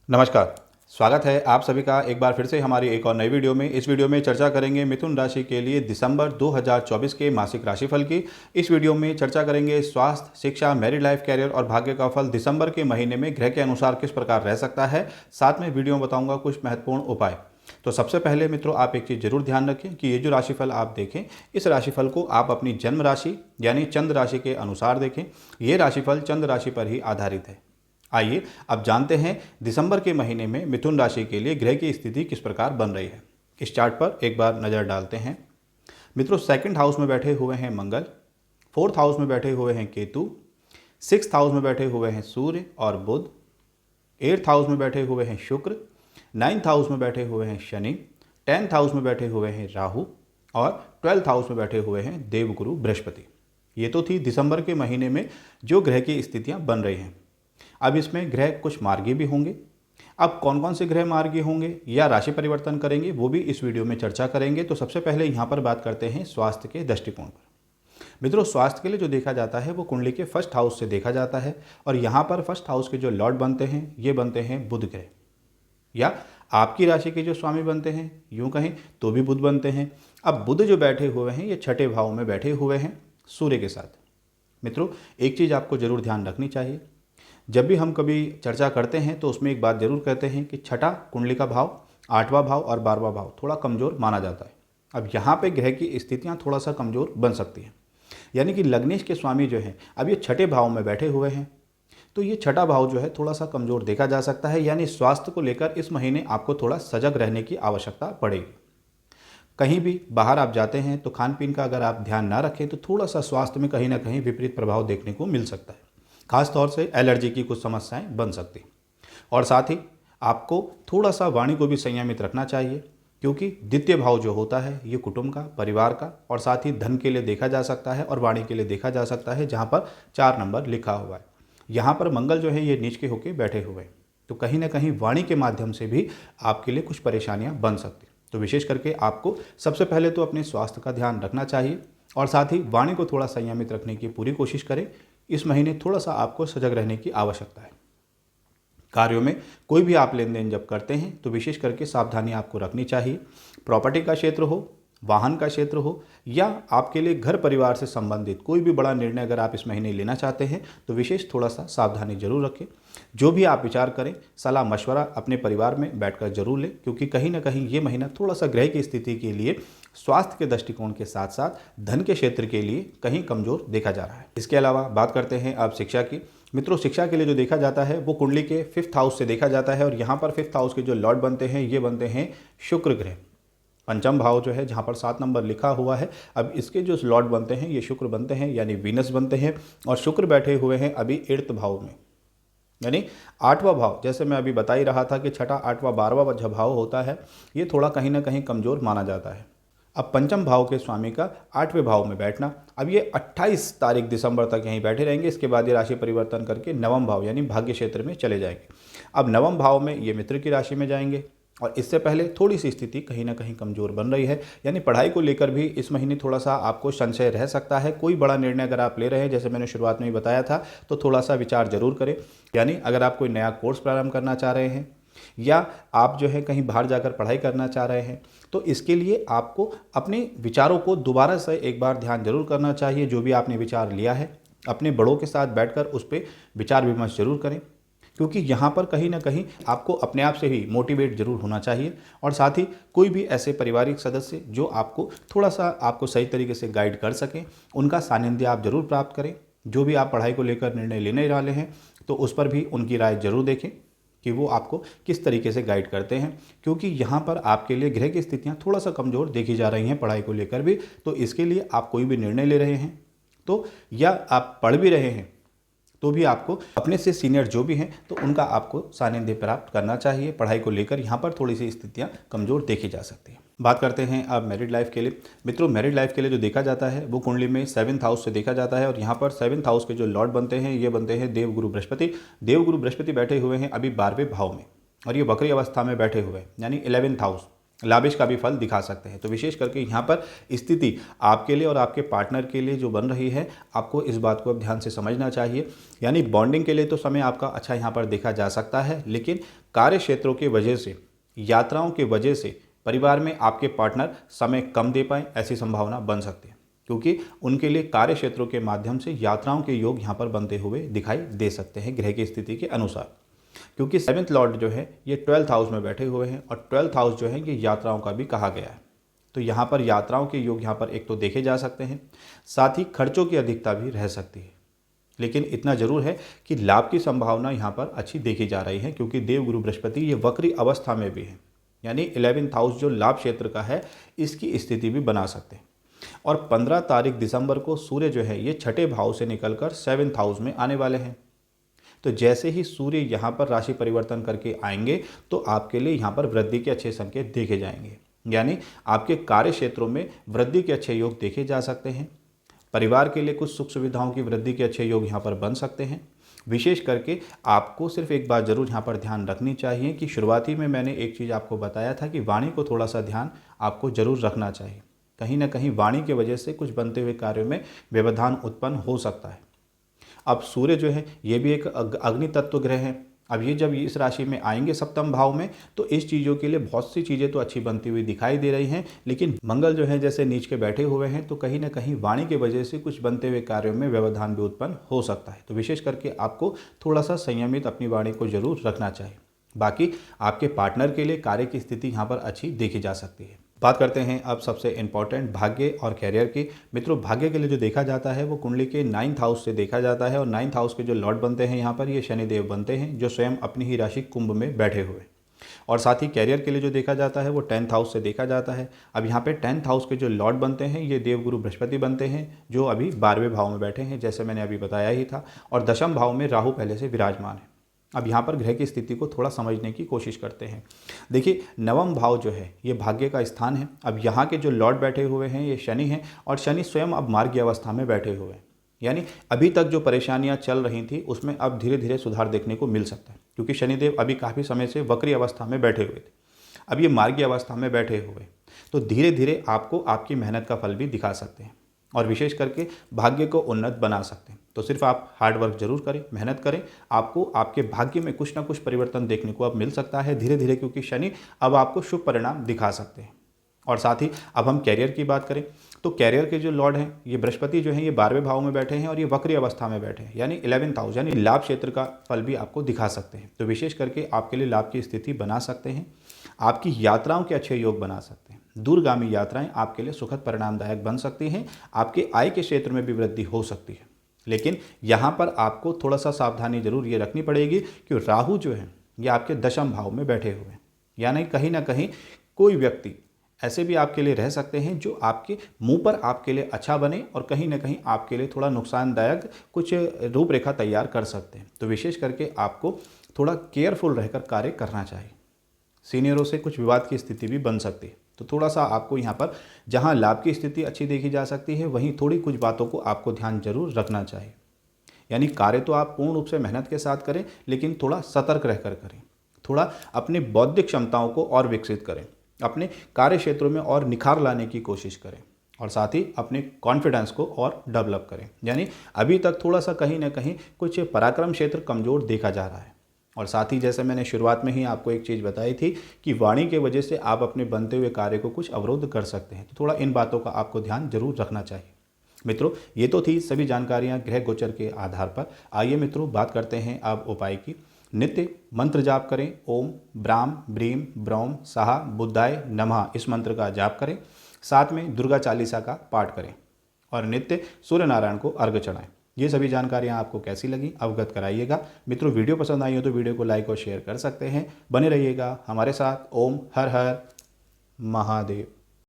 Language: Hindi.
नमस्कार। स्वागत है आप सभी का एक बार फिर से हमारी एक और नई वीडियो में। इस वीडियो में चर्चा करेंगे मिथुन राशि के लिए दिसंबर 2024 के मासिक राशिफल की। इस वीडियो में चर्चा करेंगे स्वास्थ्य, शिक्षा, मैरिड लाइफ, कैरियर और भाग्य का फल दिसंबर के महीने में ग्रह के अनुसार किस प्रकार रह सकता है। साथ में वीडियो में बताऊंगा कुछ महत्वपूर्ण उपाय। तो सबसे पहले मित्रों, आप एक चीज़ जरूर ध्यान रखें कि ये जो राशिफल आप देखें, इस राशिफल को आप अपनी जन्म राशि यानी चंद्र राशि के अनुसार देखें। ये राशिफल चंद्र राशि पर ही आधारित है। आइए अब जानते हैं दिसंबर के महीने में मिथुन राशि के लिए ग्रह की स्थिति किस प्रकार बन रही है। इस चार्ट पर एक बार नज़र डालते हैं। मित्रों, सेकंड हाउस में बैठे हुए हैं मंगल, फोर्थ हाउस में बैठे हुए हैं केतु, सिक्स्थ हाउस में बैठे हुए हैं सूर्य और बुध, एट्थ हाउस में बैठे हुए हैं शुक्र, नाइन्थ हाउस में बैठे हुए हैं शनि, टेंथ हाउस में बैठे हुए हैं राहु और ट्वेल्थ हाउस में बैठे हुए हैं देवगुरु बृहस्पति। ये तो थी दिसंबर के महीने में जो ग्रह की स्थितियाँ बन रही हैं। अब इसमें ग्रह कुछ मार्गी भी होंगे। अब कौन कौन से ग्रह मार्गी होंगे या राशि परिवर्तन करेंगे वो भी इस वीडियो में चर्चा करेंगे। तो सबसे पहले यहाँ पर बात करते हैं स्वास्थ्य के दृष्टिकोण पर। मित्रों, स्वास्थ्य के लिए जो देखा जाता है वो कुंडली के फर्स्ट हाउस से देखा जाता है और यहाँ पर फर्स्ट हाउस के जो लॉर्ड बनते हैं ये बनते हैं बुध ग्रह, या आपकी राशि के जो स्वामी बनते हैं यूँ कहें तो भी बुध बनते हैं। अब बुध जो बैठे हुए हैं ये छठे भाव में बैठे हुए हैं सूर्य के साथ। मित्रों, एक चीज़ आपको जरूर ध्यान रखनी चाहिए, जब भी हम कभी चर्चा करते हैं तो उसमें एक बात जरूर कहते हैं कि छठा कुंडली का भाव, आठवां भाव और 12वां भाव थोड़ा कमज़ोर माना जाता है। अब यहाँ पे ग्रह की स्थितियाँ थोड़ा सा कमज़ोर बन सकती हैं, यानी कि लग्नेश के स्वामी जो हैं अब ये छठे भाव में बैठे हुए हैं, तो ये छठा भाव जो है थोड़ा सा कमज़ोर देखा जा सकता है। यानी स्वास्थ्य को लेकर इस महीने आपको थोड़ा सजग रहने की आवश्यकता पड़ेगी। कहीं भी बाहर आप जाते हैं तो खान पीन का अगर आप ध्यान ना रखें तो थोड़ा सा स्वास्थ्य में कहीं ना कहीं विपरीत प्रभाव देखने को मिल सकता है। खास तौर से एलर्जी की कुछ समस्याएं बन सकती। और साथ ही आपको थोड़ा सा वाणी को भी संयमित रखना चाहिए, क्योंकि द्वितीय भाव जो होता है ये कुटुंब का, परिवार का और साथ ही धन के लिए देखा जा सकता है और वाणी के लिए देखा जा सकता है, जहाँ पर 4 नंबर लिखा हुआ है। यहाँ पर मंगल जो है ये नीच के होकर बैठे हुए हैं, तो कहीं ना कहीं वाणी के माध्यम से भी आपके लिए कुछ परेशानियाँ बन सकती। तो विशेष करके आपको सबसे पहले तो अपने स्वास्थ्य का ध्यान रखना चाहिए और साथ ही वाणी को थोड़ा संयमित रखने की पूरी कोशिश करें। इस महीने थोड़ा सा आपको सजग रहने की आवश्यकता है। कार्यों में कोई भी आप लेन देन जब करते हैं तो विशेष करके सावधानी आपको रखनी चाहिए। प्रॉपर्टी का क्षेत्र हो, वाहन का क्षेत्र हो या आपके लिए घर परिवार से संबंधित कोई भी बड़ा निर्णय अगर आप इस महीने लेना चाहते हैं तो विशेष थोड़ा सा सावधानी जरूर रखें। जो भी आप विचार करें, सलाह मशवरा अपने परिवार में बैठकर जरूर लें, क्योंकि कहीं ना कहीं ये महीना थोड़ा सा ग्रह की स्थिति के लिए स्वास्थ्य के दृष्टिकोण के साथ साथ धन के क्षेत्र के लिए कहीं कमजोर देखा जा रहा है। इसके अलावा बात करते हैं अब शिक्षा की। मित्रों, शिक्षा के लिए जो देखा जाता है वो कुंडली के 5th हाउस से देखा जाता है और यहाँ पर 5th हाउस के जो लॉर्ड बनते हैं ये बनते हैं शुक्र ग्रह। पंचम भाव जो है जहाँ पर 7 नंबर लिखा हुआ है, अब इसके जो लॉर्ड बनते हैं ये शुक्र बनते हैं, यानी वीनस बनते हैं। और शुक्र बैठे हुए हैं अभी 8th भाव में, यानी 8वां भाव। जैसे मैं अभी बता ही रहा था कि छठा, 8वां, 12वां जो भाव होता है ये थोड़ा कहीं ना कहीं कमज़ोर माना जाता है। अब पंचम भाव के स्वामी का 8वें भाव में बैठना, अब ये 28 तारीख दिसंबर तक यहीं बैठे रहेंगे। इसके बाद ये राशि परिवर्तन करके नवम भाव यानी भाग्य क्षेत्र में चले जाएंगे। अब नवम भाव में ये मित्र की राशि में जाएंगे और इससे पहले थोड़ी सी स्थिति कहीं ना कहीं कमज़ोर बन रही है, यानी पढ़ाई को लेकर भी इस महीने थोड़ा सा आपको संशय रह सकता है। कोई बड़ा निर्णय अगर आप ले रहे हैं, जैसे मैंने शुरुआत में ही बताया था, तो थोड़ा सा विचार जरूर करें। यानी अगर आप कोई नया कोर्स प्रारंभ करना चाह रहे हैं या आप जो है कहीं बाहर जाकर पढ़ाई करना चाह रहे हैं तो इसके लिए आपको अपने विचारों को दोबारा से एक बार ध्यान जरूर करना चाहिए। जो भी आपने विचार लिया है अपने बड़ों के साथ बैठकर उस पर विचार विमर्श जरूर करें, क्योंकि यहाँ पर कहीं ना कहीं आपको अपने आप से ही मोटिवेट जरूर होना चाहिए। और साथ ही कोई भी ऐसे पारिवारिक सदस्य जो आपको थोड़ा सा आपको सही तरीके से गाइड कर सकें, उनका सानिध्य आप जरूर प्राप्त करें। जो भी आप पढ़ाई को लेकर निर्णय लेने वाले हैं तो उस पर भी उनकी राय जरूर देखें कि वो आपको किस तरीके से गाइड करते हैं, क्योंकि यहाँ पर आपके लिए ग्रह की स्थितियाँ थोड़ा सा कमज़ोर देखी जा रही हैं पढ़ाई को लेकर भी। तो इसके लिए आप कोई भी निर्णय ले रहे हैं तो या आप पढ़ भी रहे हैं तो भी आपको अपने से सीनियर जो भी हैं तो उनका आपको सानिध्य प्राप्त करना चाहिए। पढ़ाई को लेकर यहाँ पर थोड़ी सी स्थितियाँ कमज़ोर देखी जा सकती हैं। बात करते हैं अब मैरिड लाइफ के लिए। मित्रों, मैरिड लाइफ के लिए जो देखा जाता है वो कुंडली में 7th हाउस से देखा जाता है और यहाँ पर 7th हाउस के जो लॉर्ड बनते हैं ये बनते हैं देवगुरु बृहस्पति। देवगुरु बृहस्पति बैठे हुए हैं अभी 12वें भाव में और ये वक्री अवस्था में बैठे हुए हैं, यानी 11th हाउस। लाभिश का भी फल दिखा सकते हैं। तो विशेष करके यहाँ पर स्थिति आपके लिए और आपके पार्टनर के लिए जो बन रही है, आपको इस बात को अब ध्यान से समझना चाहिए। यानी बॉन्डिंग के लिए तो समय आपका अच्छा यहाँ पर देखा जा सकता है, लेकिन कार्य क्षेत्रों की वजह से, यात्राओं की वजह से परिवार में आपके पार्टनर समय कम दे पाएँ, ऐसी संभावना बन सकती है, क्योंकि उनके लिए कार्य क्षेत्रों के माध्यम से यात्राओं के योग यहाँ पर बनते हुए दिखाई दे सकते हैं ग्रह की स्थिति के अनुसार। क्योंकि 7th लॉर्ड जो है ये 12th हाउस में बैठे हुए हैं और 12th हाउस जो है ये यात्राओं का भी कहा गया है। तो यहाँ पर यात्राओं के योग यहाँ पर एक तो देखे जा सकते हैं, साथ ही खर्चों की अधिकता भी रह सकती है। लेकिन इतना जरूर है कि लाभ की संभावना यहाँ पर अच्छी देखी जा रही है, क्योंकि देवगुरु बृहस्पति ये वक्री अवस्था में भी है, यानी 11th हाउस जो लाभ क्षेत्र का है इसकी स्थिति भी बना सकते हैं। और 15 तारीख दिसंबर को सूर्य जो है ये छठे भाव से निकलकर 7th हाउस में आने वाले हैं। तो जैसे ही सूर्य यहाँ पर राशि परिवर्तन करके आएंगे तो आपके लिए यहाँ पर वृद्धि के अच्छे संकेत देखे जाएंगे, यानी आपके कार्य क्षेत्रों में वृद्धि के अच्छे योग देखे जा सकते हैं। परिवार के लिए कुछ सुख सुविधाओं की वृद्धि के अच्छे योग यहाँ पर बन सकते हैं। विशेष करके आपको सिर्फ एक बात जरूर यहाँ पर ध्यान रखनी चाहिए कि शुरुआती में मैंने एक चीज़ आपको बताया था कि वाणी को थोड़ा सा ध्यान आपको जरूर रखना चाहिए। कहीं ना कहीं वाणी की वजह से कुछ बनते हुए कार्यों में व्यवधान उत्पन्न हो सकता है। अब सूर्य जो है ये भी एक अग्नि तत्व ग्रह है। अब ये जब इस राशि में आएंगे 7th भाव में, तो इस चीज़ों के लिए बहुत सी चीज़ें तो अच्छी बनती हुई दिखाई दे रही हैं, लेकिन मंगल जो है जैसे नीच के बैठे हुए हैं, तो कहीं ना कहीं वाणी की वजह से कुछ बनते हुए कार्यों में व्यवधान भी उत्पन्न हो सकता है। तो विशेष करके आपको थोड़ा सा संयमित अपनी वाणी को जरूर रखना चाहिए। बाकी आपके पार्टनर के लिए कार्य की स्थिति यहाँ पर अच्छी देखी जा सकती है। बात करते हैं अब सबसे इम्पॉर्टेंट भाग्य और कैरियर की। मित्रों, भाग्य के लिए जो देखा जाता है वो कुंडली के 9th हाउस से देखा जाता है, और 9th हाउस के जो लॉर्ड बनते हैं यहाँ पर ये शनिदेव बनते हैं, जो स्वयं अपनी ही राशि कुंभ में बैठे हुए। और साथ ही कैरियर के लिए जो देखा जाता है वो 10th हाउस से देखा जाता है। अब यहाँ पे 10th हाउस के जो लॉर्ड बनते हैं ये देवगुरु बृहस्पति बनते हैं, जो अभी 12वें भाव में बैठे हैं, जैसे मैंने अभी बताया ही था। और 10th भाव में राहु पहले से विराजमान है। अब यहाँ पर ग्रह की स्थिति को थोड़ा समझने की कोशिश करते हैं। देखिए, 9वां भाव जो है ये भाग्य का स्थान है। अब यहाँ के जो लॉर्ड बैठे हुए हैं ये शनि हैं, और शनि स्वयं अब मार्गीय अवस्था में बैठे हुए हैं। यानी अभी तक जो परेशानियाँ चल रही थी उसमें अब धीरे धीरे सुधार देखने को मिल सकता है, क्योंकि शनिदेव अभी काफ़ी समय से वक्री अवस्था में बैठे हुए थे, अब ये मार्गीय अवस्था में बैठे हुए, तो धीरे धीरे आपको आपकी मेहनत का फल भी दिखा सकते हैं और विशेष करके भाग्य को उन्नत बना सकते हैं। तो सिर्फ आप हार्ड वर्क जरूर करें, मेहनत करें, आपको आपके भाग्य में कुछ ना कुछ परिवर्तन देखने को अब मिल सकता है धीरे धीरे, क्योंकि शनि अब आपको शुभ परिणाम दिखा सकते हैं। और साथ ही अब हम कैरियर की बात करें तो कैरियर के जो लॉर्ड हैं ये बृहस्पति जो हैं ये 12वें भाव में बैठे हैं और ये वक्री अवस्था में बैठे हैं, यानी 11th हाउस, यानी लाभ क्षेत्र का फल भी आपको दिखा सकते हैं। तो विशेष करके आपके लिए लाभ की स्थिति बना सकते हैं, आपकी यात्राओं के अच्छे योग बना सकते हैं। दूरगामी यात्राएं आपके लिए सुखद परिणामदायक बन सकती हैं, आपके आय के क्षेत्र में भी वृद्धि हो सकती है। लेकिन यहाँ पर आपको थोड़ा सा सावधानी जरूर ये रखनी पड़ेगी कि राहु जो है ये आपके 10th भाव में बैठे हुए हैं, यानी कहीं ना कहीं कोई व्यक्ति ऐसे भी आपके लिए रह सकते हैं जो आपके मुंह पर आपके लिए अच्छा बने और कहीं ना कहीं आपके लिए थोड़ा नुकसानदायक कुछ रूपरेखा तैयार कर सकते हैं। तो विशेष करके आपको थोड़ा केयरफुल रहकर कार्य करना चाहिए। सीनियरों से कुछ विवाद की स्थिति भी बन सकती है, तो थोड़ा सा आपको यहाँ पर जहाँ लाभ की स्थिति अच्छी देखी जा सकती है वहीं थोड़ी कुछ बातों को आपको ध्यान जरूर रखना चाहिए। यानी कार्य तो आप पूर्ण रूप से मेहनत के साथ करें, लेकिन थोड़ा सतर्क रहकर करें, थोड़ा अपनी बौद्धिक क्षमताओं को और विकसित करें, अपने कार्य क्षेत्रों में और निखार लाने की कोशिश करें और साथ ही अपने कॉन्फिडेंस को और डेवलप करें। यानी अभी तक थोड़ा सा कहीं ना कहीं कुछ पराक्रम क्षेत्र कमज़ोर देखा जा रहा है। और साथ ही जैसे मैंने शुरुआत में ही आपको एक चीज़ बताई थी कि वाणी के वजह से आप अपने बनते हुए कार्य को कुछ अवरुद्ध कर सकते हैं, तो थोड़ा इन बातों का आपको ध्यान जरूर रखना चाहिए। मित्रों, ये तो थी सभी जानकारियाँ ग्रह गोचर के आधार पर। आइए मित्रों, बात करते हैं अब उपाय की। नित्य मंत्र जाप करें, ओम ब्राम ब्रीम ब्रौम साहा बुद्धाय नमः, इस मंत्र का जाप करें। साथ में दुर्गा चालीसा का पाठ करें और नित्य सूर्य नारायण को अर्घ्य चढ़ाएं। ये सभी जानकारियाँ आपको कैसी लगी अवगत कराइएगा। मित्रों, वीडियो पसंद आई हो तो वीडियो को लाइक और शेयर कर सकते हैं। बने रहिएगा हमारे साथ। ओम हर हर महादेव।